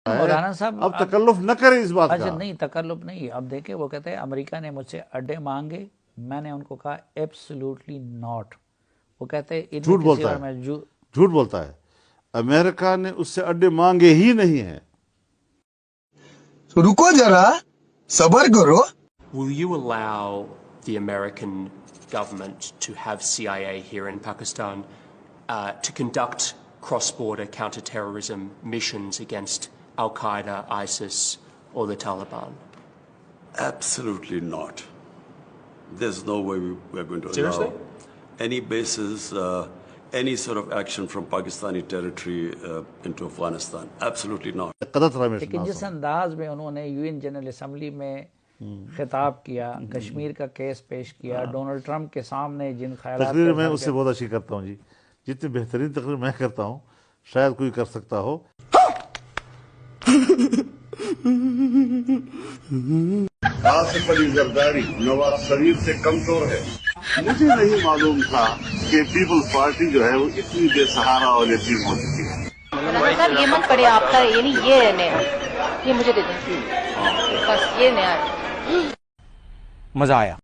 मौलाना साहब अब तकल्लुफ न करें इस बात अच्छा का। नहीं, तकल्लुफ नहीं। अब देखे, वो कहते हैं अमेरिका ने मुझसे अड्डे मांगे, मैंने उनको कहा एब्सोल्युटली नॉट। वो कहते हैं इनमें झूठ किसी बोलता और है, में झूठ बोलता है। अमेरिका ने उससे अड्डे मांगे ही नहीं है। तो रुको जरा, सबर करो। Will you allow the American government to have CIA here in Pakistan to conduct cross-border counter-terrorism missions against Al-Qaeda, ISIS, or the Taliban? Absolutely not. There's no way we're going to Seriously? allow any bases, any sort of action from Pakistani territory into Afghanistan. Absolutely not. कदत Ramesh लेकिन जिस अंदाज में उन्होंने UN general assembly में खिताब किया, कश्मीर का case पेश किया, डोनाल्ड ट्रंप के सामने जिन ख्यालात तकरीर मैं उससे बहुत अच्छी करता हूँ जी। जितनी बेहतरीन तकरीर मैं करता हूँ शायद कोई कर सकता हो। आसिफ अली जरदारी नवाज शरीफ से कमजोर है। मुझे नहीं मालूम था कि पीपल्स पार्टी जो है वो इतनी बेसहारा और यतीम हो चुकी है। सर ये मत पड़े आपका, ये नहीं, ये है नया, ये मुझे दे दें बस, ये नया है। मजा आया।